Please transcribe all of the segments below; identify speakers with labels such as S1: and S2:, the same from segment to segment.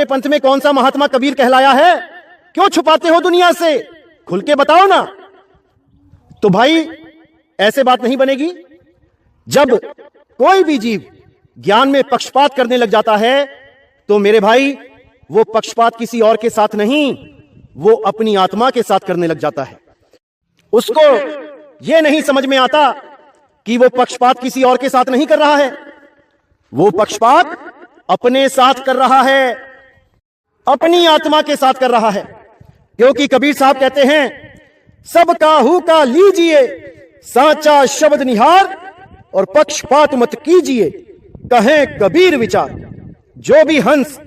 S1: पंथ में कौन सा महात्मा कबीर कहलाया है? क्यों छुपाते हो दुनिया से? खुल के बताओ ना। तो भाई ऐसे बात नहीं बनेगी। जब कोई भी जीव ज्ञान में पक्षपात करने लग जाता है तो मेरे भाई वो पक्षपात किसी और के साथ नहीं, वो अपनी आत्मा के साथ करने लग जाता है। उसको ये नहीं समझ में आता कि वो पक्षपात किसी और के साथ नहीं कर रहा है, वो पक्षपात अपने साथ कर रहा है, अपनी आत्मा के साथ कर रहा है। क्योंकि कबीर साहब कहते हैं, सब काहू का लीजिए साचा शब्द निहार और पक्षपात मत कीजिए, कहें कबीर विचार। जो भी हंस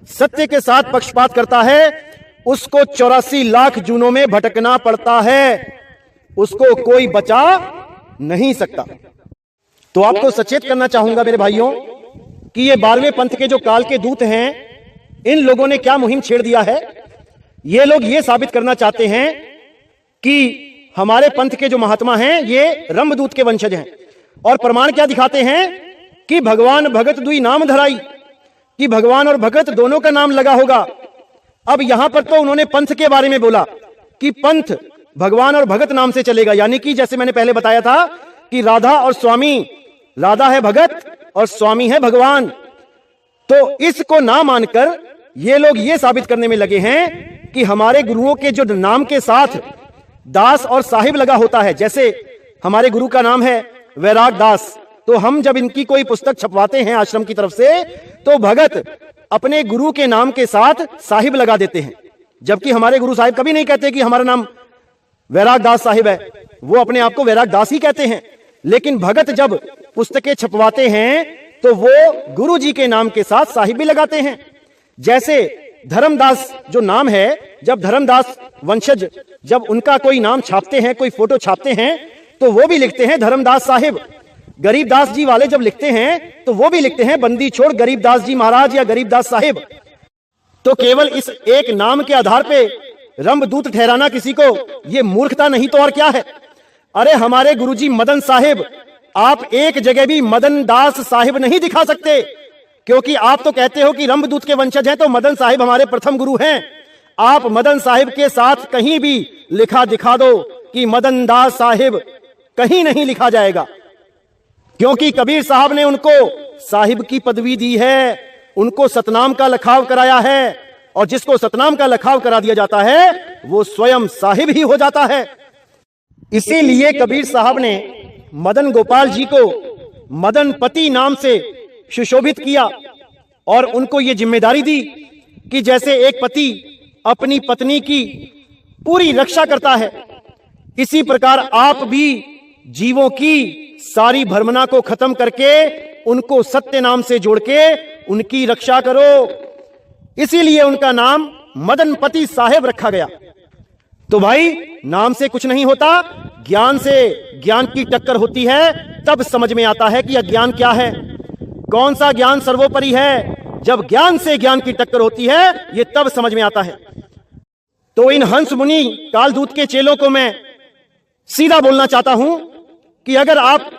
S1: सत्य के साथ पक्षपात करता है उसको 84 लाख जूनों में भटकना पड़ता है, उसको कोई बचा नहीं सकता। तो आपको सचेत करना चाहूंगा मेरे भाइयों कि ये 12वें पंथ के जो काल के दूत हैं, इन लोगों ने क्या मुहिम छेड़ दिया है। ये लोग ये साबित करना चाहते हैं कि हमारे पंथ के जो महात्मा हैं ये रंभदूत के वंशज हैं। और प्रमाण क्या दिखाते हैं कि भगवान भगत दुई नाम धराई, कि भगवान और भगत दोनों का नाम लगा होगा। अब यहां पर तो उन्होंने पंथ के बारे में बोला कि पंथ भगवान और भगत नाम से चलेगा, यानी कि जैसे मैंने पहले बताया था कि राधा और स्वामी, राधा है भगत और स्वामी है भगवान। तो इसको ना मानकर ये लोग ये साबित करने में लगे हैं कि हमारे गुरुओं के जो नाम के साथ दास और साहिब लगा होता है, जैसे हमारे गुरु का नाम है वैराग दास, तो हम जब इनकी कोई पुस्तक छपवाते हैं आश्रम की तरफ से तो भगत अपने गुरु के नाम के साथ साहिब लगा देते हैं, जबकि हमारे गुरु साहिब कभी नहीं कहते कि हमारा नाम वैराग दास साहिब है, वो अपने आप को वैराग दास ही कहते हैं। लेकिन भगत जब पुस्तकें छपवाते हैं तो वो गुरु जी के नाम के साथ साहिब भी लगाते हैं। जैसे धर्मदास जो नाम है, जब धर्मदास वंशज जब उनका कोई नाम छापते हैं, कोई फोटो छापते हैं, तो वो भी लिखते हैं धर्मदास साहिब। गरीबदास जी वाले जब लिखते हैं तो वो भी लिखते हैं बंदी छोड़ गरीबदास जी महाराज या गरीबदास साहिब। तो केवल इस एक नाम के आधार पे रंभदूत ठहराना किसी को, ये मूर्खता नहीं तो और क्या है। अरे हमारे गुरुजी मदन साहिब, आप एक जगह भी मदन दास साहिब नहीं दिखा सकते, क्योंकि आप तो कहते हो कि रंभदूत के वंशज हैं, तो मदन साहिब हमारे प्रथम गुरु हैं। आप मदन साहिब के साथ कहीं भी लिखा दिखा दो कि मदन दास साहिब, कहीं नहीं लिखा जाएगा, क्योंकि कबीर साहब ने उनको साहिब की पदवी दी है, उनको सतनाम का लखाव कराया है, और जिसको सतनाम का लखाव करा दिया जाता है वो स्वयं साहिब ही हो जाता है। इसीलिए कबीर साहब ने मदन गोपाल जी को मदन पति नाम से सुशोभित किया और उनको ये जिम्मेदारी दी कि जैसे एक पति अपनी पत्नी की पूरी रक्षा करता है, इसी प्रकार आप भी जीवों की सारी भ्रमणा को खत्म करके उनको सत्य नाम से जोड़ के उनकी रक्षा करो। इसीलिए उनका नाम मदनपति साहेब रखा गया। तो भाई नाम से कुछ नहीं होता, ज्ञान से ज्ञान की टक्कर होती है, तब समझ में आता है कि अज्ञान क्या है, कौन सा ज्ञान सर्वोपरि है। जब ज्ञान से ज्ञान की टक्कर होती है ये तब समझ में आता है। तो इन हंस मुनि कालदूत के चेलों को मैं सीधा बोलना चाहता हूं कि अगर आप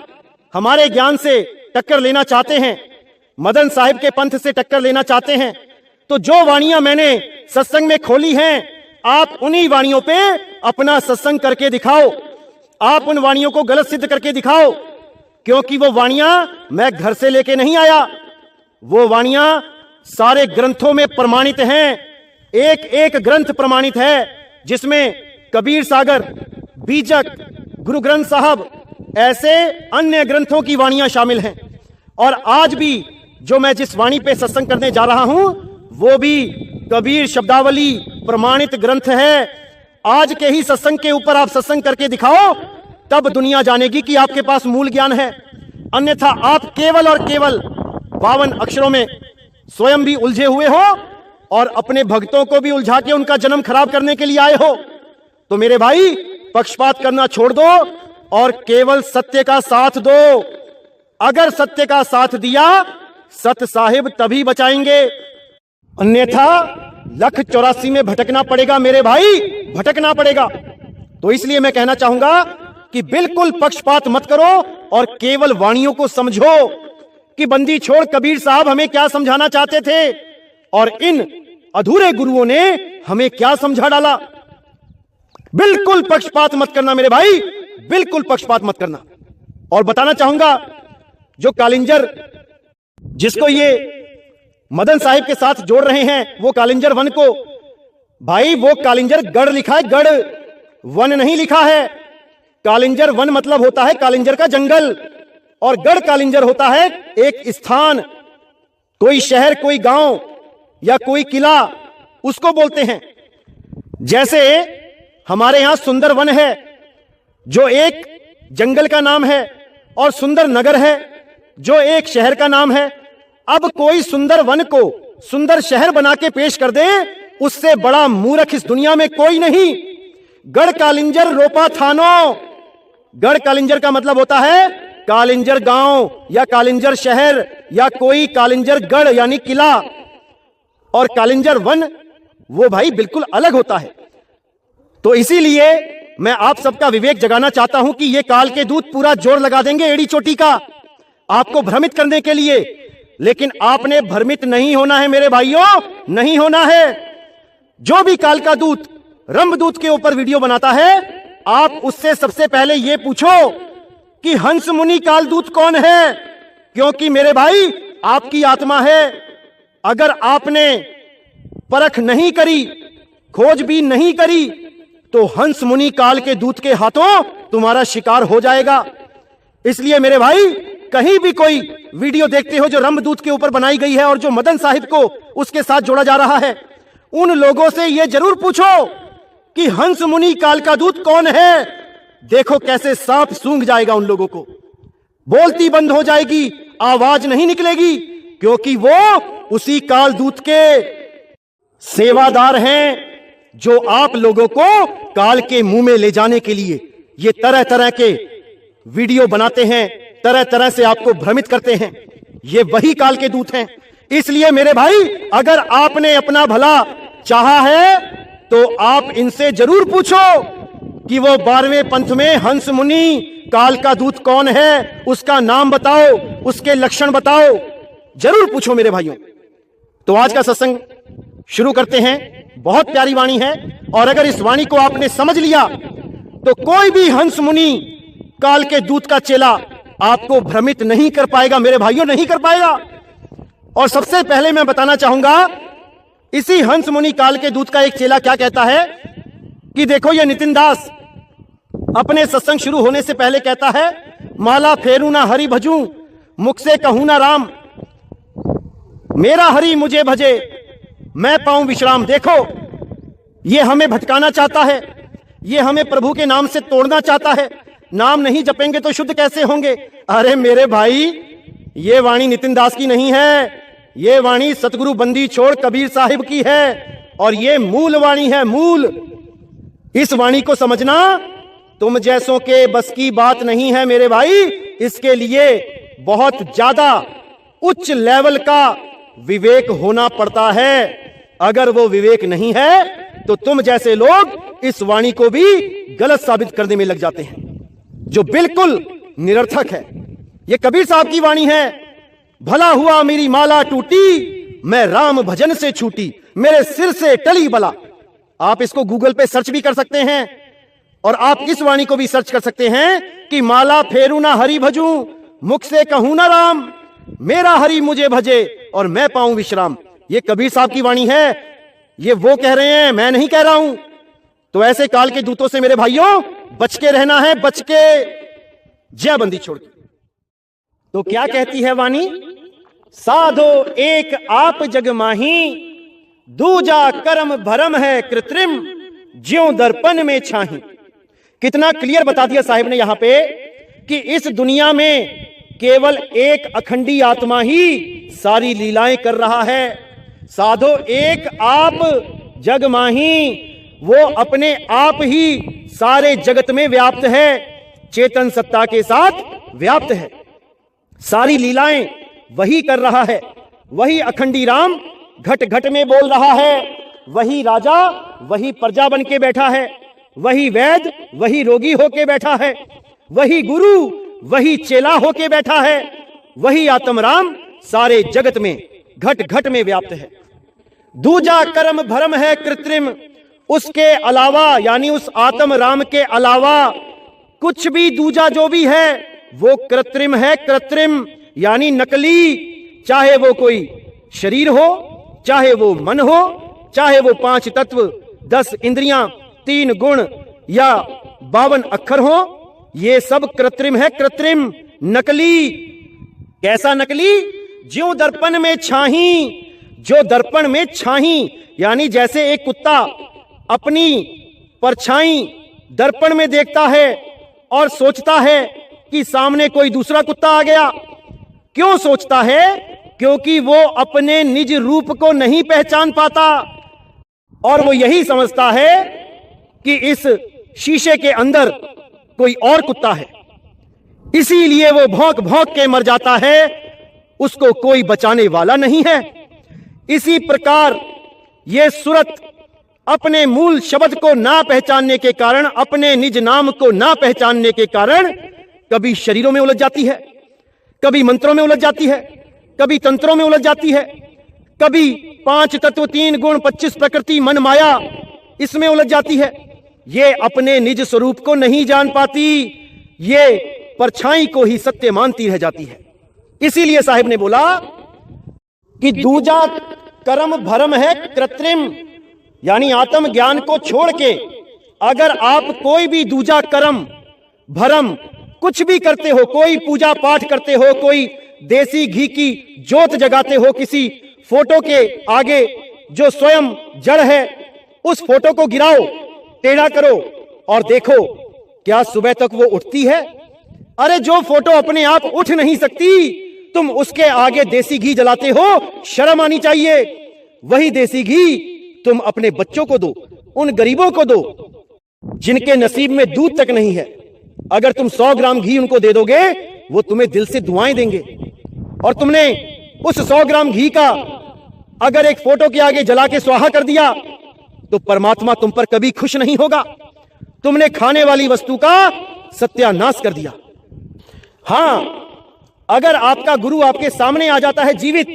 S1: हमारे ज्ञान से टक्कर लेना चाहते हैं, मदन साहिब के पंथ से टक्कर लेना चाहते हैं, तो जो वाणियां मैंने सत्संग में खोली हैं, आप उन्हीं वाणियों पे अपना सत्संग करके दिखाओ। आप उन वाणियों को गलत सिद्ध करके दिखाओ, क्योंकि वो वाणियां मैं घर से लेके नहीं आया, वो वाणियां सारे ग्रंथों में प्रमाणित हैं। एक एक ग्रंथ प्रमाणित है, जिसमें कबीर सागर, बीजक, गुरु ग्रंथ साहब, ऐसे अन्य ग्रंथों की वाणियां शामिल हैं। और आज भी जो मैं जिस वाणी पे सत्संग करने जा रहा हूं वो भी कबीर शब्दावली प्रमाणित ग्रंथ है। आज के ही सत्संग के ऊपर आप सत्संग करके दिखाओ, तब दुनिया जानेगी कि आपके पास मूल ज्ञान है। अन्यथा आप केवल और केवल 52 अक्षरों में स्वयं भी उलझे हुए हो और अपने भक्तों को भी उलझा के उनका जन्म खराब करने के लिए आए हो। तो मेरे भाई पक्षपात करना छोड़ दो और केवल सत्य का साथ दो। अगर सत्य का साथ दिया, सत साहिब तभी बचाएंगे, अन्यथा 184 में भटकना पड़ेगा मेरे भाई, भटकना पड़ेगा। तो इसलिए मैं कहना चाहूंगा कि बिल्कुल पक्षपात मत करो और केवल वाणियों को समझो कि बंदी छोड़ कबीर साहब हमें क्या समझाना चाहते थे। और इन अधूरे गुरुओं ने हमें क्या समझा डाला। बिल्कुल पक्षपात मत करना मेरे भाई, बिल्कुल पक्षपात मत करना। और बताना चाहूंगा, जो कालिंजर जिसको ये मदन साहिब के साथ जोड़ रहे हैं, वो कालिंजर वन को, भाई वो कालिंजर गढ़ लिखा है, गढ़ वन नहीं लिखा है। कालिंजर वन मतलब होता है कालिंजर का जंगल, और गढ़ कालिंजर होता है एक स्थान, कोई शहर, कोई गांव या कोई किला, उसको बोलते हैं। जैसे हमारे यहां सुंदर वन है, जो एक जंगल का नाम है, और सुंदर नगर है, जो एक शहर का नाम है। अब कोई सुंदर वन को सुंदर शहर बना के पेश कर दे, उससे बड़ा मूर्ख इस दुनिया में कोई नहीं। गढ़ कालिंजर रोपा थानो, गढ़ कालिंजर का मतलब होता है कालिंजर गांव या कालिंजर शहर या कोई कालिंजर गढ़ यानी किला, और कालिंजर वन वो भाई बिल्कुल अलग होता है। तो इसीलिए मैं आप सबका विवेक जगाना चाहता हूं कि ये काल के दूत पूरा जोर लगा देंगे एड़ी चोटी का, आपको भ्रमित करने के लिए। लेकिन आपने भ्रमित नहीं होना है मेरे भाइयों, नहीं होना है। जो भी काल का दूत रंभदूत के ऊपर वीडियो बनाता है, आप उससे सबसे पहले यह पूछो कि हंस मुनि काल दूत कौन है, क्योंकि मेरे भाई आपकी आत्मा है। अगर आपने परख नहीं करी, खोजबीन नहीं करी, तो हंस मुनि काल के दूत के हाथों तुम्हारा शिकार हो जाएगा। इसलिए मेरे भाई, कहीं भी कोई वीडियो देखते हो जो रंभदूत के ऊपर बनाई गई है और जो मदन साहिब को उसके साथ जोड़ा जा रहा है, उन लोगों से यह जरूर पूछो कि हंस मुनि काल का दूत कौन है। देखो कैसे सांप सूंघ जाएगा उन लोगों को, बोलती बंद हो जाएगी, आवाज नहीं निकलेगी, क्योंकि वो उसी काल दूत के सेवादार हैं, जो आप लोगों को काल के मुंह में ले जाने के लिए ये तरह तरह के वीडियो बनाते हैं, तरह तरह से आपको भ्रमित करते हैं। ये वही काल के दूत हैं। इसलिए मेरे भाई, अगर आपने अपना भला चाहा है तो आप इनसे जरूर पूछो कि वो 12वें पंथ में हंस मुनि काल का दूत कौन है, उसका नाम बताओ, उसके लक्षण बताओ, जरूर पूछो मेरे भाइयों। तो आज का सत्संग शुरू करते हैं। बहुत प्यारी वाणी है, और अगर इस वाणी को आपने समझ लिया तो कोई भी हंस मुनि काल के दूत का चेला आपको भ्रमित नहीं कर पाएगा मेरे भाइयों, नहीं कर पाएगा। और सबसे पहले मैं बताना चाहूंगा, इसी हंस मुनि काल के दूत का एक चेला क्या कहता है कि देखो, ये नितिन दास अपने सत्संग शुरू होने से पहले कहता है, माला फेरू ना हरि भजूं, मुख से कहूं ना राम, मेरा हरि मुझे भजे, मैं पाऊं विश्राम। देखो, ये हमें भटकाना चाहता है, ये हमें प्रभु के नाम से तोड़ना चाहता है। नाम नहीं जपेंगे तो शुद्ध कैसे होंगे? अरे मेरे भाई, ये वाणी नितिन दास की नहीं है, ये वाणी सतगुरु बंदी छोड़ कबीर साहिब की है, और ये मूल वाणी है, मूल। इस वाणी को समझना तुम जैसों के बस की बात नहीं है मेरे भाई। इसके लिए बहुत ज्यादा उच्च लेवल का विवेक होना पड़ता है। अगर वो विवेक नहीं है तो तुम जैसे लोग इस वाणी को भी गलत साबित करने में लग जाते हैं, जो बिल्कुल निरर्थक है। ये कबीर साहब की वाणी है, भला हुआ मेरी माला टूटी, मैं राम भजन से छूटी, मेरे सिर से टली बला। आप इसको गूगल पे सर्च भी कर सकते हैं, और आप इस वाणी को भी सर्च कर सकते हैं कि माला फेरू ना हरि भजूं, मुख से कहूं ना राम, मेरा हरि मुझे भजे और मैं पाऊं विश्राम। ये कबीर साहब की वाणी है, ये वो कह रहे हैं, मैं नहीं कह रहा हूं। तो ऐसे काल के दूतों से मेरे भाइयों बच के रहना है, बच के। जय बंदी छोड़ के। तो क्या कहती है वाणी? साधो एक आप जग माही, दूजा कर्म भरम है कृत्रिम, ज्यों दर्पण में छाही। कितना क्लियर बता दिया साहिब ने यहां पे कि इस दुनिया में केवल एक अखंडी आत्मा ही सारी लीलाएं कर रहा है। साधो एक आप जग माही, वो अपने आप ही सारे जगत में व्याप्त है, चेतन सत्ता के साथ व्याप्त है। सारी लीलाएं वही कर रहा है। वही अखंडी राम घट घट में बोल रहा है। वही राजा वही प्रजा बन के बैठा है। वही वैद्य वही रोगी होके बैठा है। वही गुरु वही चेला होके बैठा है। वही आत्मराम सारे जगत में घट घट में व्याप्त है। दूजा कर्म भरम है कृत्रिम, उसके अलावा यानी उस आत्म राम के अलावा कुछ भी दूजा जो भी है वो कृत्रिम है। कृत्रिम यानी नकली, चाहे वो कोई शरीर हो, चाहे वो मन हो, चाहे वो 5 तत्व, 10 इंद्रियां, 3 गुण या 52 अक्षर हो, ये सब कृत्रिम है। कृत्रिम, नकली। कैसा नकली? ज्यों दर्पण में छाही, जो दर्पण में छाही यानी जैसे एक कुत्ता अपनी परछाई दर्पण में देखता है और सोचता है कि सामने कोई दूसरा कुत्ता आ गया। क्यों सोचता है? क्योंकि वो अपने निज रूप को नहीं पहचान पाता और वो यही समझता है कि इस शीशे के अंदर कोई और कुत्ता है, इसीलिए वो भौंक भौंक के मर जाता है, उसको कोई बचाने वाला नहीं है। इसी प्रकार ये सूरत अपने मूल शब्द को ना पहचानने के कारण, अपने निज नाम को ना पहचानने के कारण कभी शरीरों में उलझ जाती है, कभी मंत्रों में उलझ जाती है, कभी तंत्रों में उलझ जाती है, कभी 5 तत्व, 3 गुण, 25 प्रकृति, मन, माया, इसमें उलझ जाती है। ये अपने निज स्वरूप को नहीं जान पाती, ये परछाई को ही सत्य मानती रह जाती है। इसीलिए साहिब ने बोला कि दूजा कर्म भरम है कृत्रिम, यानी आत्म ज्ञान को छोड़ के अगर आप कोई भी दूजा कर्म भरम कुछ भी करते हो, कोई पूजा पाठ करते हो, कोई देसी घी की जोत जगाते हो किसी फोटो के आगे जो स्वयं जड़ है, उस फोटो को गिराओ, टेढ़ा करो और देखो क्या सुबह तक वो उठती है? अरे जो फोटो अपने आप उठ नहीं सकती, तुम उसके आगे देसी घी जलाते हो, शर्म आनी चाहिए। वही देसी घी तुम अपने बच्चों को दो, उन गरीबों को दो जिनके नसीब में दूध तक नहीं है। अगर तुम 100 ग्राम घी उनको दे दोगे, वो तुम्हें दिल से दुआएं देंगे। और तुमने उस 100 ग्राम घी का अगर एक फोटो के आगे जला के स्वाहा कर दिया, तो परमात्मा तुम पर कभी खुश नहीं होगा। तुमने खाने वाली वस्तु का सत्यानाश कर दिया। हां, अगर आपका गुरु आपके सामने आ जाता है जीवित,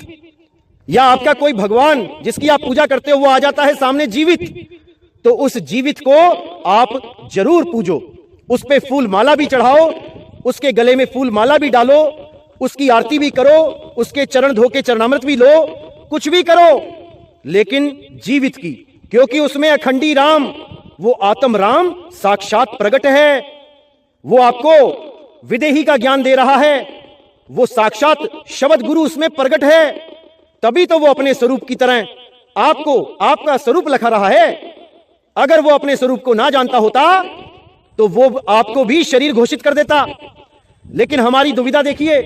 S1: या आपका कोई भगवान जिसकी आप पूजा करते हो वो आ जाता है सामने जीवित, तो उस जीवित को आप जरूर पूजो, उस पे फूल माला भी चढ़ाओ, उसके गले में फूल माला भी डालो, उसकी आरती भी करो, उसके चरण धो के चरणामृत भी लो, कुछ भी करो, लेकिन जीवित की, क्योंकि उसमें अखंडी राम, वो आत्म राम साक्षात प्रकट है। वो आपको विदेही का ज्ञान दे रहा है, वो साक्षात शब्द गुरु उसमें प्रकट है, तभी तो वो अपने स्वरूप की तरह आपको आपका स्वरूप लिखा रहा है। अगर वो अपने स्वरूप को ना जानता होता तो वो आपको भी शरीर घोषित कर देता। लेकिन हमारी दुविधा देखिए,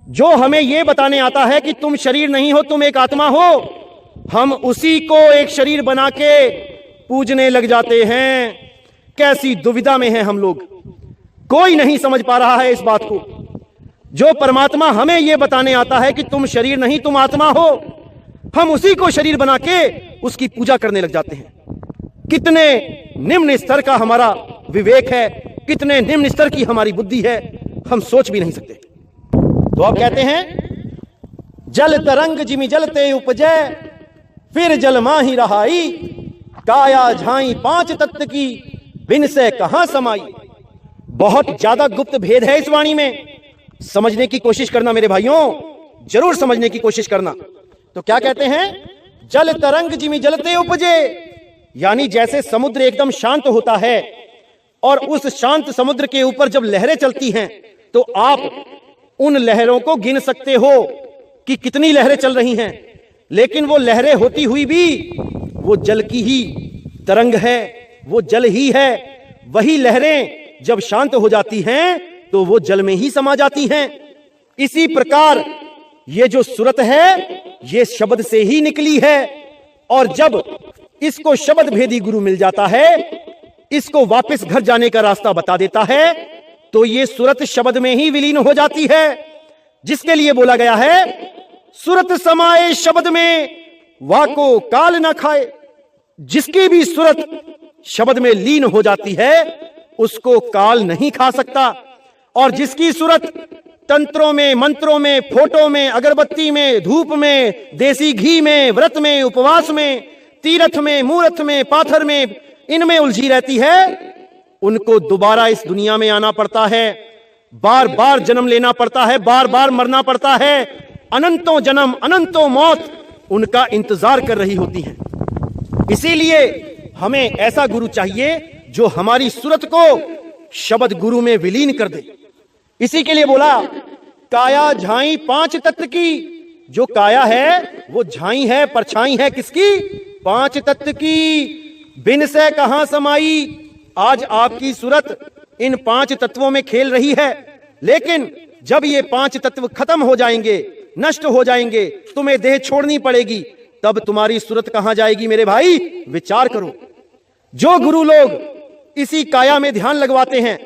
S1: जो हमें यह बताने आता है कि तुम शरीर नहीं हो, तुम एक आत्मा हो, हम उसी को एक शरीर बना के पूजने लग जाते हैं। कैसी दुविधा में हैं हम लोग, कोई नहीं समझ पा रहा है इस बात को। जो परमात्मा हमें यह बताने आता है कि तुम शरीर नहीं, तुम आत्मा हो, हम उसी को शरीर बना के उसकी पूजा करने लग जाते हैं। कितने निम्न स्तर का हमारा विवेक है, कितने निम्न स्तर की हमारी बुद्धि है, हम सोच भी नहीं सकते। तो आप कहते हैं जल तरंग जिमि जलते उपजै, फिर जल माही रहाई, काया झाई 5 तत्व की, बिन से कहां समाई। बहुत ज्यादा गुप्त भेद है इस वाणी में, समझने की कोशिश करना मेरे भाइयों, जरूर समझने की कोशिश करना। तो क्या कहते हैं? जल तरंग जिमि जलते उपजे, यानी जैसे समुद्र एकदम शांत होता है और उस शांत समुद्र के ऊपर जब लहरें चलती हैं तो आप उन लहरों को गिन सकते हो कि कितनी लहरें चल रही हैं, लेकिन वो लहरें होती हुई भी वो जल की ही तरंग है, वो जल ही है। वही लहरें जब शांत हो जाती हैं तो वो जल में ही समा जाती हैं। इसी प्रकार ये जो सूरत है ये शब्द से ही निकली है, और जब इसको शब्द भेदी गुरु मिल जाता है, इसको वापस घर जाने का रास्ता बता देता है, तो ये सूरत शब्द में ही विलीन हो जाती है। जिसके लिए बोला गया है सूरत समाए शब्द में, वाको काल ना खाए। जिसकी भी सूरत शब्द में लीन हो जाती है उसको काल नहीं खा सकता, और जिसकी सूरत तंत्रों में, मंत्रों में, फोटो में, अगरबत्ती में, धूप में, देसी घी में, व्रत में, उपवास में, तीर्थ में, मूर्त में, पाथर में, इनमें उलझी रहती है, उनको दोबारा इस दुनिया में आना पड़ता है, बार बार जन्म लेना पड़ता है, बार बार मरना पड़ता है, अनंतों जन्म, अनंतों मौत उनका इंतजार कर रही होती है। इसीलिए हमें ऐसा गुरु चाहिए जो हमारी सूरत को शब्द गुरु में विलीन कर दे। इसी के लिए बोला काया झाई पांच तत्व की। जो काया है वो झाई है, परछाई है किसकी? पांच तत्व की। बिन से कहां समाई। आज आपकी सूरत इन पांच तत्वों में खेल रही है, लेकिन जब ये पांच तत्व खत्म हो जाएंगे, नष्ट हो जाएंगे, तुम्हें देह छोड़नी पड़ेगी, तब तुम्हारी सूरत कहां जाएगी मेरे भाई? विचार करो। जो गुरु लोग इसी काया में ध्यान लगवाते हैं,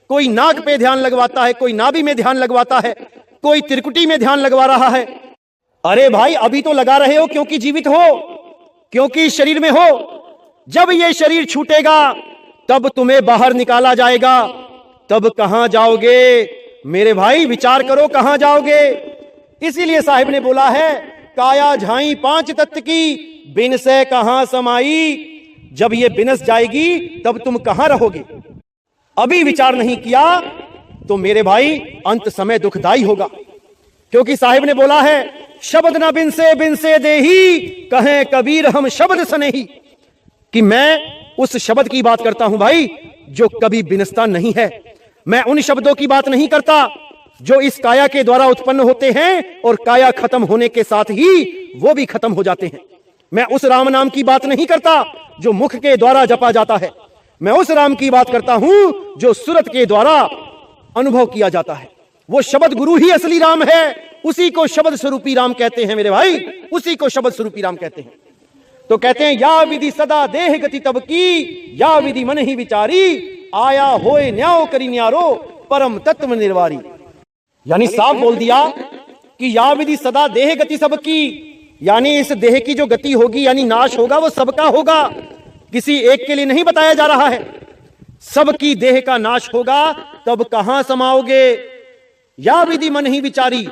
S1: कोई नाक पे ध्यान लगवाता है, कोई नाभि में ध्यान लगवाता है, कोई त्रिकुटी में ध्यान लगवा रहा है। अरे भाई अभी तो लगा रहे हो क्योंकि जीवित हो, क्योंकि शरीर में हो। जब ये शरीर छूटेगा तब तुम्हें बाहर निकाला जाएगा, तब कहां जाओगे मेरे भाई? विचार करो कहां जाओगे। इसीलिए साहिब ने बोला है काया झाई पांच तत्व की, बिन से कहां समाई। जब ये बिनस जाएगी तब तुम कहां रहोगे? अभी विचार नहीं किया तो मेरे भाई अंत समय दुखदाई होगा। क्योंकि साहिब ने बोला है शब्द न बिन से देही, कहें कबीर हम शब्द सनेही। कि मैं उस शब्द की बात करता हूं भाई जो कभी बिनसता नहीं है। मैं उन शब्दों की बात नहीं करता जो इस काया के द्वारा उत्पन्न होते हैं और काया खत्म होने के साथ ही वो भी खत्म हो जाते हैं। मैं उस राम नाम की बात नहीं करता जो मुख के द्वारा जपा जाता है। मैं उस राम की बात करता हूं जो सूरत के द्वारा अनुभव किया जाता है। वो शब्द गुरु ही असली राम है, उसी को शब्द स्वरूपी राम कहते हैं मेरे भाई, उसी को शब्द स्वरूपी राम कहते हैं। तो कहते हैं या विधि सदा देह गति तब की, या विधि मन ही विचारी, आया होए न्याय करी न्यारो, परम तत्व निर्वारी। यानी साफ बोल दिया कि या विधि सदा देह गति सबकी, यानी इस देह की जो गति होगी यानी नाश होगा वो सबका होगा, किसी एक के लिए नहीं बताया जा रहा है। सबकी देह का नाश होगा, तब कहां समाओगे? या विधि मन ही विचारी।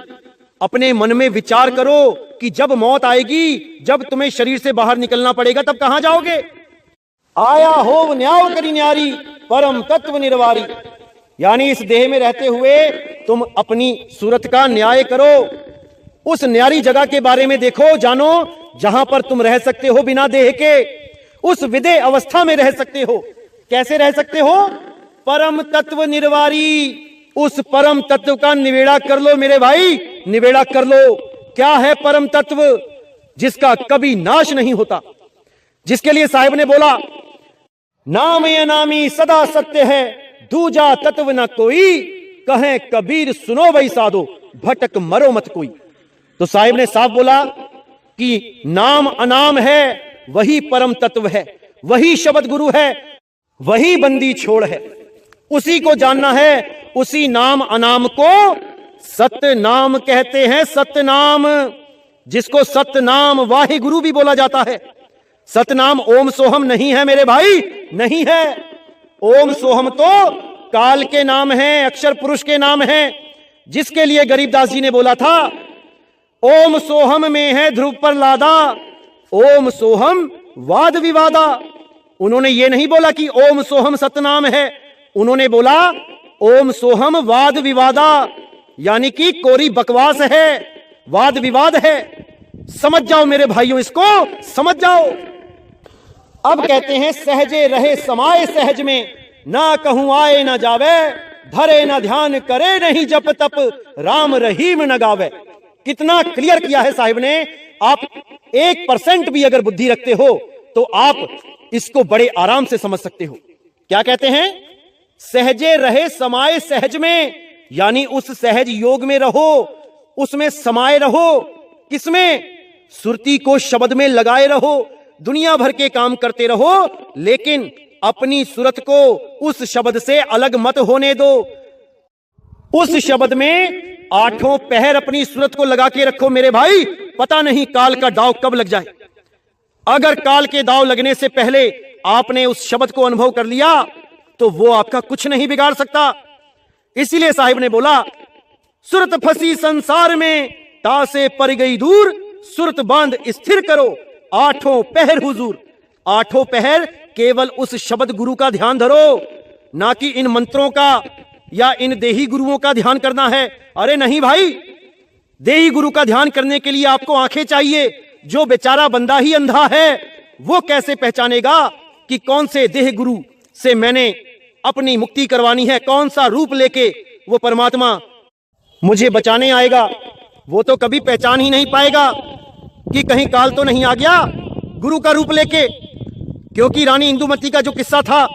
S1: अपने मन में विचार करो कि जब मौत आएगी, जब तुम्हें शरीर से बाहर निकलना पड़ेगा, तब कहां जाओगे? आया हो न्याय करी न्यारी, परम तत्व निर्वारी। यानी इस देह में रहते हुए तुम अपनी सूरत का न्याय करो। उस न्यारी जगह के बारे में देखो, जानो, जहां पर तुम रह सकते हो बिना देह के। उस विदेह अवस्था में रह सकते हो। कैसे रह सकते हो? परम तत्व निर्वारी। उस परम तत्व का निवेड़ा कर लो मेरे भाई, निवेड़ा कर लो। क्या है परम तत्व? जिसका कभी नाश नहीं होता, जिसके लिए साहिब ने बोला नाम ये नामी सदा सत्य है, दूजा तत्व न कोई, कहें कबीर सुनो वही साधो, भटक मरो मत कोई। तो साहिब ने साफ बोला कि नाम अनाम है, वही परम तत्व है, वही शब्द गुरु है, वही बंदी छोड़ है। उसी को जानना है। उसी नाम अनाम को सत्य नाम कहते हैं। सत्य नाम, जिसको सत्य नाम वाहि गुरु भी बोला जाता है। सतनाम ओम सोहम नहीं है मेरे भाई, नहीं है। ओम सोहम तो काल के नाम है, अक्षर पुरुष के नाम है, जिसके लिए गरीबदास जी ने बोला था ओम सोहम में है ध्रुव पर लादा, ओम सोहम वाद विवादा। उन्होंने ये नहीं बोला कि ओम सोहम सतनाम है, उन्होंने बोला ओम सोहम वाद विवादा, यानी कि कोरी बकवास है, वाद विवाद है। समझ जाओ मेरे भाइयों, इसको समझ जाओ। अब कहते हैं सहजे रहे समाये सहज में, ना कहूं आए ना जावे, धरे ना ध्यान करे नहीं जप तप, राम रहीम न गावे। कितना क्लियर किया है साहिब ने। आप 1% भी अगर बुद्धि रखते हो तो आप इसको बड़े आराम से समझ सकते हो। क्या कहते हैं? सहजे रहे समाये सहज में, यानी उस सहज योग में रहो, उसमें समाये रहो। किसमें? सुरती को शब्द में लगाए रहो, दुनिया भर के काम करते रहो, लेकिन अपनी सूरत को उस शब्द से अलग मत होने दो। उस शब्द में 8 पहर अपनी सूरत को लगा के रखो मेरे भाई, पता नहीं काल का दाव कब लग जाए। अगर काल के दाव लगने से पहले आपने उस शब्द को अनुभव कर लिया तो वो आपका कुछ नहीं बिगाड़ सकता। इसीलिए साहिब ने बोला सुरत फंसी संसार में, तासे पर गई दूर, सुरत बांध स्थिर करो, आठों पहर हुजूर। आठों पहर केवल उस शब्द गुरु का ध्यान धरो, ना कि इन मंत्रों का या इन देही गुरुओं का ध्यान करना है। अरे नहीं भाई, देही गुरु का ध्यान करने के लिए आपको आंखें चाहिए। जो बेचारा बंदा ही अंधा है वो कैसे पहचानेगा कि कौन से देह गुरु से मैंने अपनी मुक्ति करवानी है, कौन सा रूप लेके वो परमात्मा मुझे बचाने आएगा। वो तो कभी पहचान ही नहीं पाएगा कि कहीं काल तो नहीं आ गया गुरु का रूप लेके। क्योंकि रानी इंदुमती का जो किस्सा था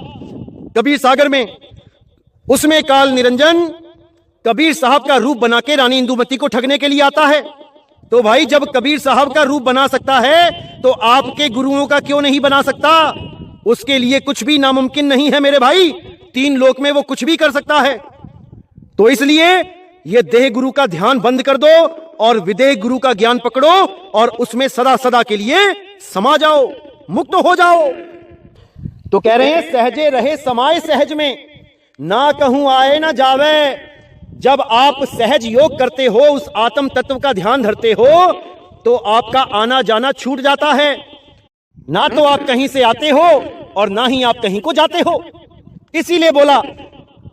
S1: कबीर सागर में, उसमें काल निरंजन कबीर साहब का रूप बना के रानी इंदुमती को ठगने के लिए आता है। तो भाई जब कबीर साहब का रूप बना सकता है तो आपके गुरुओं का क्यों नहीं बना सकता? उसके लिए कुछ भी नामुमकिन नहीं है मेरे भाई, तीन लोक में वो कुछ भी कर सकता है। तो इसलिए ये देह गुरु का ध्यान बंद कर दो और विदेह गुरु का ज्ञान पकड़ो और उसमें सदा सदा के लिए समा जाओ, मुक्त हो जाओ। तो कह रहे हैं सहजे रहे समाये सहज में, ना कहूं आए ना जावे। जब आप सहज योग करते हो, उस आत्म तत्व का ध्यान धरते हो, तो आपका आना जाना छूट जाता है। ना तो आप कहीं से आते हो और ना ही आप कहीं को जाते हो। इसीलिए बोला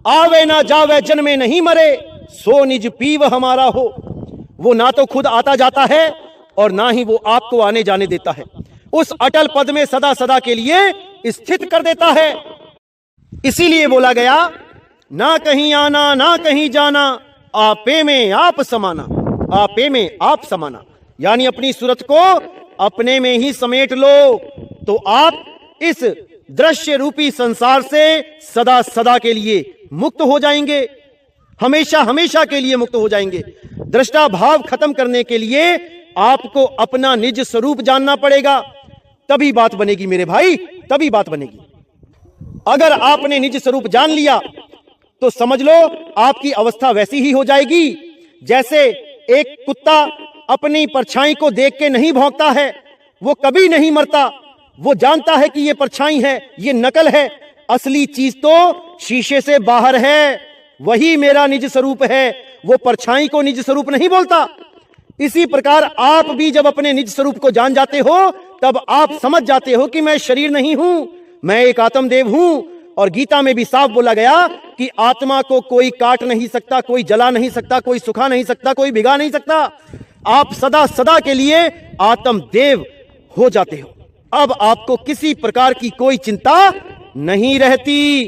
S1: आवे ना जावे जन्मे नहीं मरे, सो निज पीव हमारा हो। वो ना तो खुद आता जाता है और ना ही वो आपको आने जाने देता है, उस अटल पद में सदा सदा के लिए स्थित कर देता है। इसीलिए बोला गया ना कहीं आना ना कहीं जाना, आपे में आप समाना, आपे में आप समाना। यानी अपनी सूरत को अपने में ही समेट लो, तो आप इस दृश्य रूपी संसार से सदा सदा के लिए मुक्त हो जाएंगे, हमेशा हमेशा के लिए मुक्त हो जाएंगे। दृष्टा भाव खत्म करने के लिए आपको अपना निज स्वरूप जानना पड़ेगा, तभी बात बनेगी मेरे भाई, तभी बात बनेगी। अगर आपने निज स्वरूप जान लिया तो समझ लो आपकी अवस्था वैसी ही हो जाएगी जैसे एक कुत्ता अपनी परछाई को देख के नहीं भौंकता है, वो कभी नहीं मरता। वो जानता है कि ये परछाई है, ये नकल है, असली चीज तो शीशे से बाहर है, वही मेरा निज स्वरूप है। वो परछाई को निज स्वरूप नहीं बोलता। इसी प्रकार आप भी जब अपने निज स्वरूप को जान जाते हो तब आप समझ जाते हो कि मैं शरीर नहीं हूं, मैं एक आत्मदेव हूं। और गीता में भी साफ बोला गया कि आत्मा को कोई काट नहीं सकता, कोई जला नहीं सकता, कोई सुखा नहीं सकता, कोई भिगा नहीं सकता। आप सदा सदा के लिए आत्मदेव हो जाते हो। अब आपको किसी प्रकार की कोई चिंता नहीं रहती।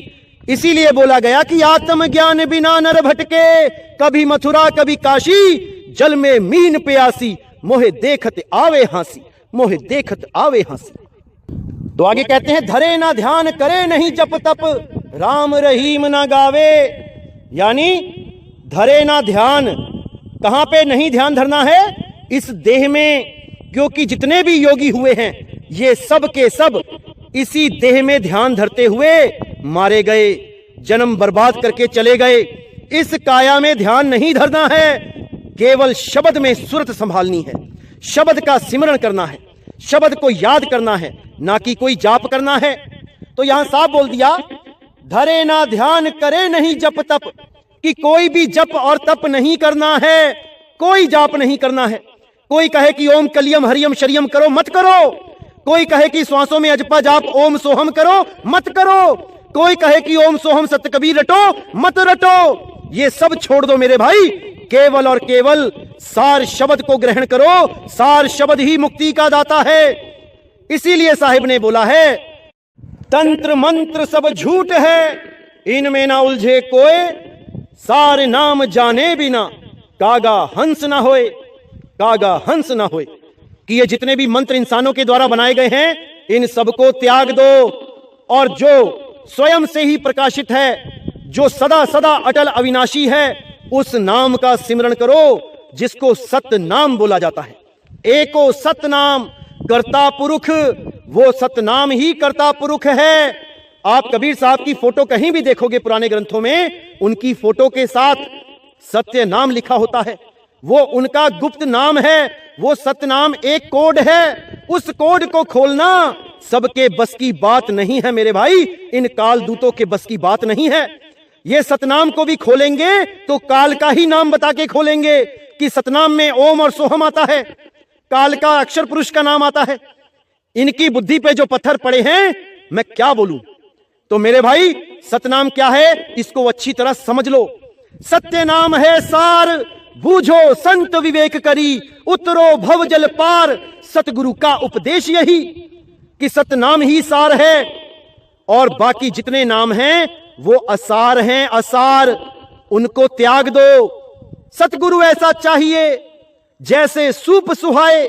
S1: इसीलिए बोला गया कि आत्मज्ञान बिना नर भटके, कभी मथुरा कभी काशी, जल में मीन प्यासी, मोहे देखत आवे हांसी, मोहे देखत आवे हांसी। तो आगे कहते हैं धरे ना ध्यान करे नहीं जप तप, राम रहीम ना गावे। यानी धरे ना ध्यान, कहां पे नहीं ध्यान धरना है? इस देह में। क्योंकि जितने भी योगी हुए हैं ये सब के सब इसी देह में ध्यान धरते हुए मारे गए, जन्म बर्बाद करके चले गए। इस काया में ध्यान नहीं धरना है, केवल शब्द में सुरत संभालनी है, शब्द का सिमरण करना है, शब्द को याद करना है, ना कि कोई जाप करना है। तो यहां साफ बोल दिया धरे ना ध्यान करे नहीं जप तप, कि कोई भी जप और तप नहीं करना है, कोई जाप नहीं करना है। कोई कहे कि ओम कलियम हरियम शरियम करो, मत करो। कोई कहे कि श्वासों में अजपा जाप ओम सोहम करो, मत करो। कोई कहे कि ओम सोहम सत्य कबीर रटो, मत रटो। ये सब छोड़ दो मेरे भाई, केवल और केवल सार शब्द को ग्रहण करो। सार शब्द ही मुक्ति का दाता है। इसीलिए साहिब ने बोला है तंत्र मंत्र सब झूठ है, इनमें ना उलझे कोई, सारे नाम जाने बिना कागा हंस ना होए, कागा हंस ना होए। कि ये जितने भी मंत्र इंसानों के द्वारा बनाए गए हैं इन सबको त्याग दो, और जो स्वयं से ही प्रकाशित है, जो सदा सदा अटल अविनाशी है, उस नाम का सिमरण करो जिसको सत्य नाम बोला जाता है। एको सत्य नाम कर्ता पुरुष, वो सतनाम ही कर्ता पुरुष है। आप कबीर साहब की फोटो कहीं भी देखोगे पुराने ग्रंथों में, उनकी फोटो के साथ सत्य नाम लिखा होता है। वो उनका गुप्त नाम है, वो सतनाम एक कोड है। उस कोड को खोलना सबके बस की बात नहीं है मेरे भाई, इन काल दूतों के बस की बात नहीं है। ये सतनाम को भी खोलेंगे तो काल का ही नाम बता के खोलेंगे कि सतनाम में ओम और सोहम आता है, काल का अक्षर पुरुष का नाम आता है। इनकी बुद्धि पे जो पत्थर पड़े हैं मैं क्या बोलूं। तो मेरे भाई सतनाम क्या है इसको अच्छी तरह समझ लो। सत्य नाम है सार, बूझो संत विवेक करी, उतरो भव जल पार। सतगुरु का उपदेश यही कि सतनाम ही सार है और बाकी जितने नाम हैं वो असार हैं, असार, उनको त्याग दो। सतगुरु ऐसा चाहिए जैसे सूप सुहाए,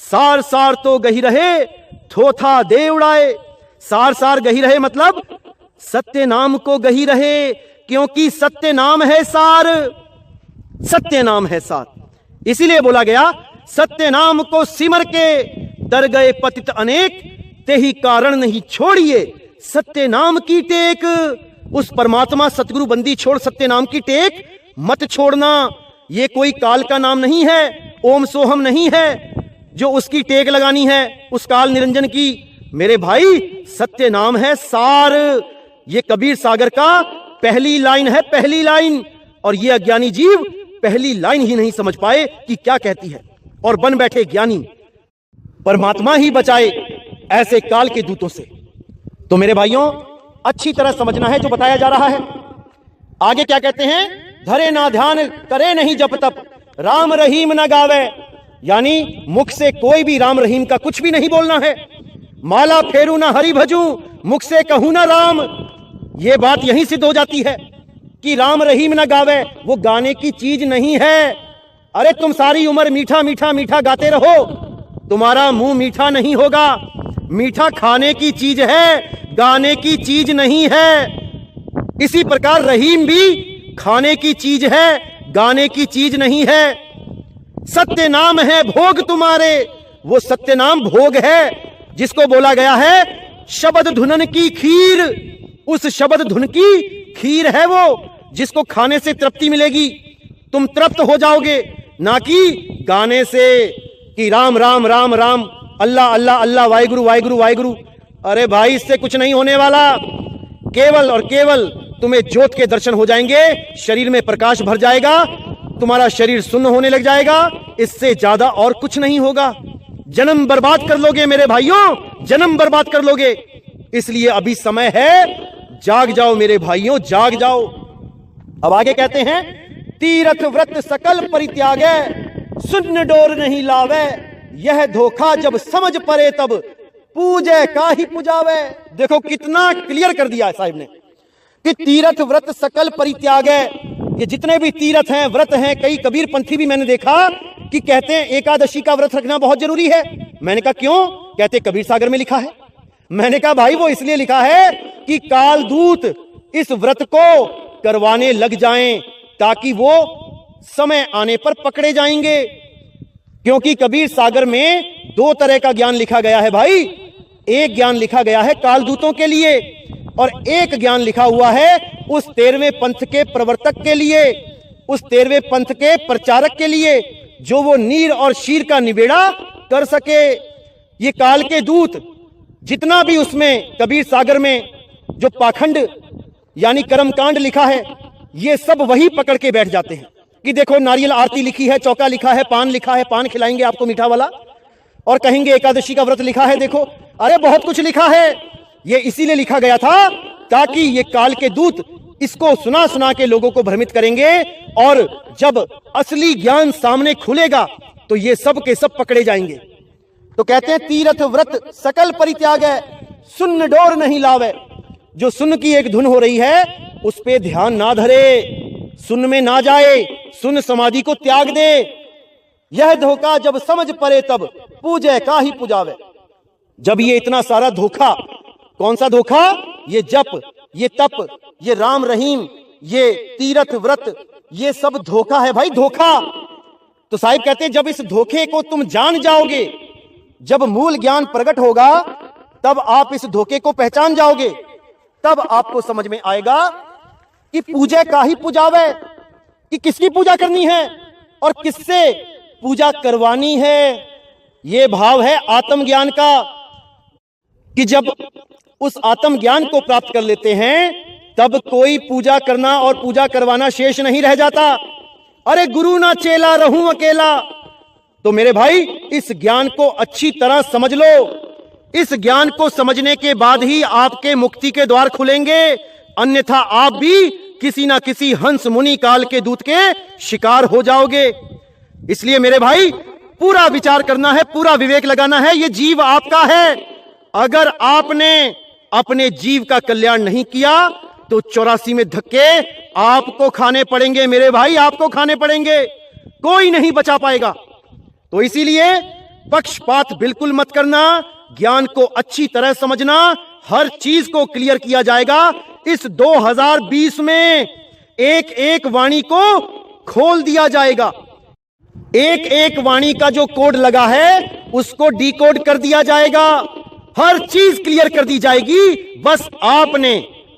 S1: सार सार तो गही रहे, थोथा दे उड़ाए। सार सार गही रहे मतलब सत्य नाम को गही रहे, क्योंकि सत्य नाम है सार, सत्य नाम है सार। इसीलिए बोला गया सत्य नाम को सिमर के तर गए पतित अनेक, ते ही कारण नहीं छोड़िए सत्य नाम की टेक। उस परमात्मा सतगुरु बंदी छोड़ सत्य नाम की टेक मत छोड़ना। ये कोई काल का नाम नहीं है, ओम सोहम नहीं है जो उसकी टेक लगानी है उस काल निरंजन की। मेरे भाई सत्य नाम है सार। ये कबीर सागर का पहली लाइन है, पहली लाइन। और ये अज्ञानी जीव पहली लाइन ही नहीं समझ पाए कि क्या कहती है और बन बैठे ज्ञानी। परमात्मा ही बचाए ऐसे काल के दूतों से। तो मेरे भाइयों अच्छी तरह समझना है जो बताया जा रहा है। आगे क्या कहते हैं, धरे ना ध्यान करे नहीं जप तप, राम रहीम ना गावे। यानी मुख से कोई भी राम रहीम का कुछ भी नहीं बोलना है। माला फेरू ना हरि भजू, मुख से कहूं ना राम। ये बात यहीं सिद्ध हो जाती है कि राम रहीम ना गावे वो गाने की चीज नहीं है। अरे तुम सारी उम्र मीठा मीठा मीठा गाते रहो, तुम्हारा मुंह मीठा नहीं होगा। मीठा खाने की चीज है, गाने की चीज नहीं है। इसी प्रकार रहीम भी खाने की चीज है, गाने की चीज नहीं है। सत्य नाम है भोग तुम्हारे, वो सत्य नाम भोग है जिसको बोला गया है शब्द धुनन की खीर। उस शब्द धुन की खीर है वो जिसको खाने से तृप्ति मिलेगी, तुम तृप्त हो जाओगे, ना कि गाने से कि राम राम राम राम, अल्लाह अल्लाह अल्लाह, वाहिगुरु वाहिगुरु वाहिगुरु। अरे भाई इससे कुछ नहीं होने वाला। केवल और केवल तुम्हें ज्योत के दर्शन हो जाएंगे, शरीर में प्रकाश भर जाएगा, तुम्हारा शरीर सुन्न होने लग जाएगा। इससे ज्यादा और कुछ नहीं होगा। जन्म बर्बाद कर लोगे मेरे भाइयों, जन्म बर्बाद कर लोगे। इसलिए अभी समय है, जाग जाओ मेरे भाइयों, जाग जाओ। अब आगे कहते हैं, तीरथ व्रत सकल परित्यागे, सुन्न डोर नहीं लावे। यह धोखा जब समझ परे तब, पूजे का ही पुजावे। देखो कितना क्लियर कर दिया है साहिब ने कि तीरथ व्रत सकल परित्यागे। ये जितने भी तीरथ हैं, व्रत हैं, कई कबीर पंथी भी मैंने देखा कि कहते हैं एकादशी का व्रत रखना बहुत जरूरी है। मैंने कहा क्यों? कहते कबीर सागर में लिखा है। मैंने कहा भाई वो इसलिए लिखा है कि काल दूत इस व्रत को करवाने लग जाएं ताकि वो समय आने पर पकड़े जाएंगे। क्योंकि कबीर सागर में दो तरह का ज्ञान लिखा गया है भाई। एक ज्ञान लिखा गया है काल दूतों के लिए और एक ज्ञान लिखा हुआ है उस 13वें पंथ के प्रवर्तक के लिए, उस 13वें पंथ के प्रचारक के लिए, जो वो नीर और शीर का निबेड़ा कर सके। ये काल के दूत जितना भी उसमें कबीर सागर में जो पाखंड यानी कर्मकांड लिखा है, ये सब वही पकड़ के बैठ जाते हैं कि देखो नारियल आरती लिखी है, चौका लिखा है, पान लिखा है, पान खिलाएंगे आपको मीठा वाला, और कहेंगे एकादशी का व्रत लिखा है। देखो अरे बहुत कुछ लिखा है। ये इसीलिए लिखा गया था ताकि ये काल के दूत इसको सुना सुना के लोगों को भ्रमित करेंगे, और जब असली ज्ञान सामने खुलेगा तो ये सब के सब पकड़े जाएंगे। तो कहते हैं तीरथ व्रत सकल परित्याग है, सुन्न डोर नहीं लावे। जो सुन्न की एक धुन हो रही है उस पे ध्यान ना धरे, सुन्न में ना जाए, सुन्न समाधि को त्याग दे। यह धोखा जब समझ परे तब, पूजे का ही पुजावे। जब ये इतना सारा धोखा, कौन सा धोखा? ये जप, ये तप, ये राम रहीम, ये तीरथ व्रत, ये सब धोखा है भाई, धोखा। तो साहिब कहते हैं जब इस धोखे को तुम जान जाओगे, जब मूल ज्ञान प्रकट होगा तब आप इस धोखे को पहचान जाओगे, तब आपको समझ में आएगा कि पूजा का ही पुजावे, कि किसकी पूजा करनी है और किससे पूजा करवानी है। यह भाव है आत्मज्ञान का कि जब उस आत्मज्ञान को प्राप्त कर लेते हैं तब कोई पूजा करना और पूजा करवाना शेष नहीं रह जाता। अरे गुरु ना चेला रहूं अकेला। तो मेरे भाई, इस ज्ञान को अच्छी तरह समझ लो। इस ज्ञान को समझने के बाद ही आपके मुक्ति के द्वार खुलेंगे, अन्यथा आप भी किसी ना किसी हंस मुनि काल के दूत के शिकार हो जाओगे। इसलिए मेरे भाई, पूरा विचार करना है, पूरा विवेक लगाना है। यह जीव आपका है। अगर आपने अपने जीव का कल्याण नहीं किया तो 84 में धक्के आपको खाने पड़ेंगे मेरे भाई, आपको खाने पड़ेंगे। कोई नहीं बचा पाएगा। तो इसीलिए पक्षपात बिल्कुल मत करना, ज्ञान को अच्छी तरह समझना, हर चीज को क्लियर किया जाएगा। इस 2020 में एक एक वाणी को खोल दिया जाएगा। एक एक वाणी का जो कोड लगा है उसको डिकोड कर दिया जाएगा। हर चीज क्लियर कर दी जाएगी। बस आपने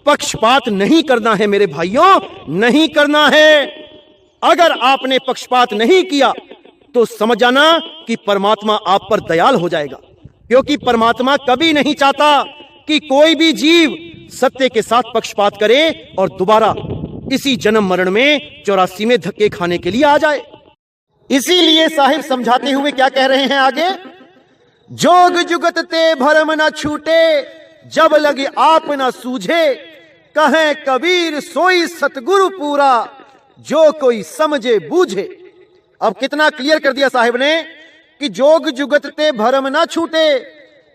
S1: पक्षपात नहीं करना है मेरे भाइयों, नहीं करना है। अगर आपने पक्षपात नहीं किया तो समझ जाना कि परमात्मा आप पर दयाल हो जाएगा, क्योंकि परमात्मा कभी नहीं चाहता कि कोई भी जीव सत्य के साथ पक्षपात करे और दोबारा इसी जन्म मरण में 84 में धक्के खाने के लिए आ जाए। इसीलिए साहिब समझाते हुए क्या कह रहे हैं आगे, जोग जुगत ते भरम न छूटे, जब लगे आप न सूझे, कहें कबीर सोई सतगुरु पूरा, जो कोई समझे बूझे। अब कितना क्लियर कर दिया साहिब ने कि जोग जुगत ते भरम न छूटे।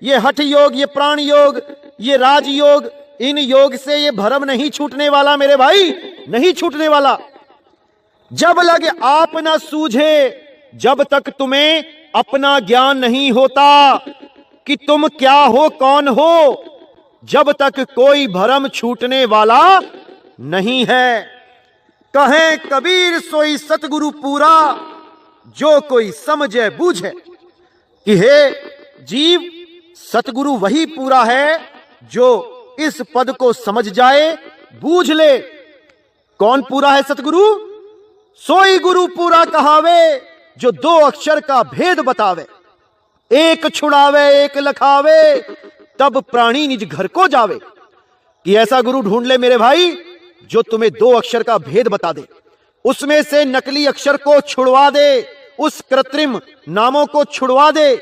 S1: ये हठ योग, ये प्राण योग, ये राज योग, इन योग से ये भरम नहीं छूटने वाला मेरे भाई, नहीं छूटने वाला। जब लगे आप न सूझे, जब तक तुम्हें अपना ज्ञान नहीं होता कि तुम क्या हो, कौन हो, जब तक कोई भरम छूटने वाला नहीं है। कहें कबीर सोई सतगुरु पूरा, जो कोई समझे बूझे। कि हे जीव, सतगुरु वही पूरा है जो इस पद को समझ जाए, बूझ ले। कौन पूरा है सतगुरु? सोई गुरु पूरा कहावे, जो 2 अक्षर का भेद बतावे। एक छुड़ावे एक लखावे, तब प्राणी निज घर को जावे। कि ऐसा गुरु ढूंढ ले मेरे भाई जो तुम्हें 2 अक्षर का भेद बता दे, उसमें से नकली अक्षर को छुड़वा दे, उस कृत्रिम नामों को छुड़वा दे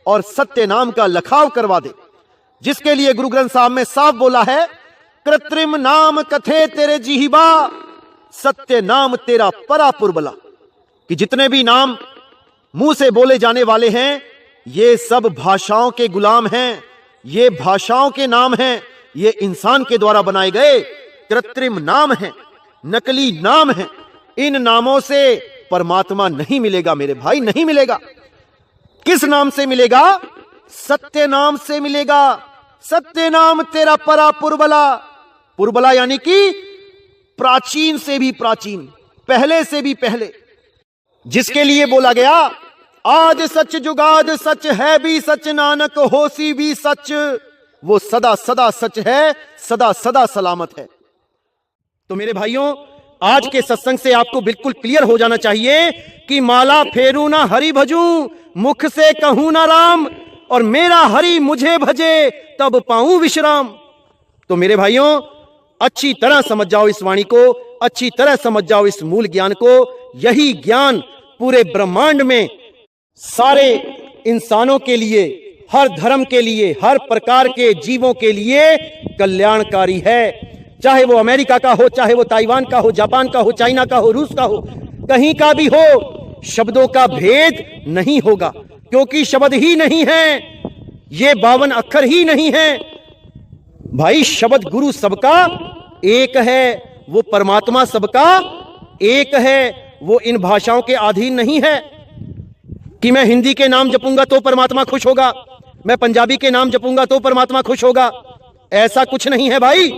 S1: और सत्य नाम का लखाव करवा दे। जिसके लिए गुरु ग्रंथ साहब में साफ बोला है, कृत्रिम नाम कथे तेरे जिहिबा, सत्य नाम तेरा परा पुरबला। कि जितने भी नाम मुंह से बोले जाने वाले हैं, ये सब भाषाओं के गुलाम हैं, ये भाषाओं के नाम हैं, ये इंसान के द्वारा बनाए गए कृत्रिम नाम हैं, नकली नाम हैं। इन नामों से परमात्मा नहीं मिलेगा मेरे भाई, नहीं मिलेगा। किस नाम से मिलेगा? सत्य नाम से मिलेगा। सत्य नाम तेरा परा पुरबला। पुरबला यानी कि प्राचीन से भी प्राचीन, पहले से भी पहले, जिसके लिए बोला गया आज सच जुगाद सच है भी सच, नानक होसी भी सच। वो सदा सदा सच है, सदा सदा सलामत है। तो मेरे भाइयों, आज के सत्संग से आपको बिल्कुल क्लियर हो जाना चाहिए कि माला फेरू ना हरि भजूं, मुख से कहूं ना राम, और मेरा हरि मुझे भजे तब पाऊं विश्राम। तो मेरे भाइयों, अच्छी तरह समझ जाओ इस वाणी को, अच्छी तरह समझ जाओ इस मूल ज्ञान को। यही ज्ञान पूरे ब्रह्मांड में सारे इंसानों के लिए, हर धर्म के लिए, हर प्रकार के जीवों के लिए कल्याणकारी है। चाहे वो अमेरिका का हो, चाहे वो ताइवान का हो, जापान का हो, चाइना का हो, रूस का हो, कहीं का भी हो, शब्दों का भेद नहीं होगा, क्योंकि शब्द ही नहीं है, ये 52 अक्षर ही नहीं है भाई। शब्द गुरु सबका एक है, वो परमात्मा सबका एक है। वो इन भाषाओं के अधीन नहीं है कि मैं हिंदी के नाम जपूंगा तो परमात्मा खुश होगा, मैं पंजाबी के नाम जपूंगा तो परमात्मा खुश होगा। ऐसा कुछ नहीं है भाई।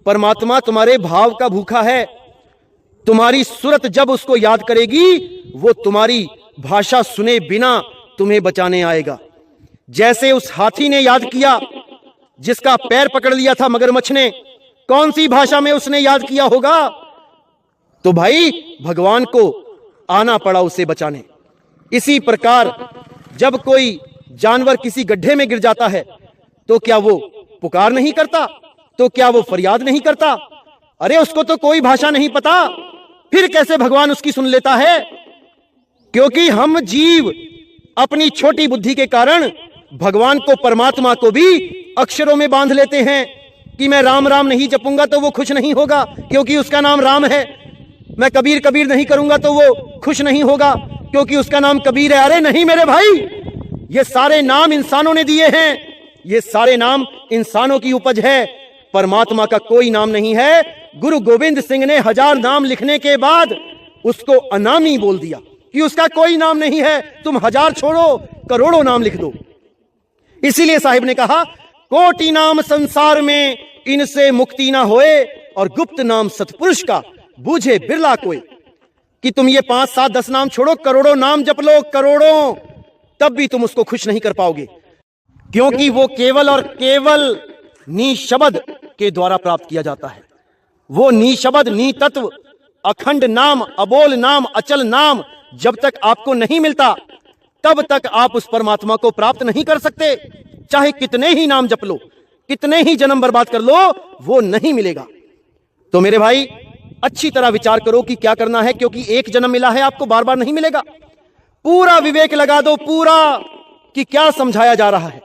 S1: परमात्मा तुम्हारे भाव का भूखा है। तुम्हारी सूरत जब उसको याद करेगी, वो तुम्हारी भाषा सुने बिना तुम्हें बचाने आएगा। जैसे उस हाथी ने याद किया जिसका पैर पकड़ लिया था मगरमच्छ ने, कौन सी भाषा में उसने याद किया होगा? तो भाई भगवान को आना पड़ा उसे बचाने। इसी प्रकार जब कोई जानवर किसी गड्ढे में गिर जाता है तो क्या वो पुकार नहीं करता? तो क्या वो फरियाद नहीं करता? अरे उसको तो कोई भाषा नहीं पता, फिर कैसे भगवान उसकी सुन लेता है? क्योंकि हम जीव अपनी छोटी बुद्धि के कारण भगवान को, परमात्मा को भी अक्षरों में बांध लेते हैं कि मैं राम राम नहीं जपूंगा तो वो खुश नहीं होगा क्योंकि उसका नाम राम है। मैं कबीर कबीर नहीं करूंगा तो वो खुश नहीं होगा क्योंकि उसका नाम कबीर है। अरे नहीं मेरे भाई, ये सारे नाम इंसानों ने दिए हैं, ये सारे नाम इंसानों की उपज है, परमात्मा का कोई नाम नहीं है। गुरु गोविंद सिंह ने 1000 नाम लिखने के बाद उसको अनामी बोल दिया कि उसका कोई नाम नहीं है, तुम 1000 छोड़ो, करोड़ों नाम लिख दो। इसीलिए साहिब ने कहा, कोटि नाम संसार में इनसे मुक्ति ना होए, और गुप्त नाम सतपुरुष का बूझे बिरला कोई। कि तुम ये 5, 7, 10 नाम छोड़ो, करोड़ों नाम जप लो, करोड़ों, तब भी तुम उसको खुश नहीं कर पाओगे, क्योंकि वो केवल और केवल निशब्द के द्वारा प्राप्त किया जाता है। वो निशब्द, नितत्व, अखंड नाम, अबोल नाम, अचल नाम जब तक आपको नहीं मिलता तब तक आप उस परमात्मा को प्राप्त नहीं कर सकते। चाहे कितने ही नाम जप लो, कितने ही जन्म बर्बाद कर लो, वो नहीं मिलेगा। तो मेरे भाई अच्छी तरह विचार करो कि क्या करना है, क्योंकि एक जन्म मिला है, आपको बार बार नहीं मिलेगा। पूरा विवेक लगा दो, पूरा, कि क्या समझाया जा रहा है।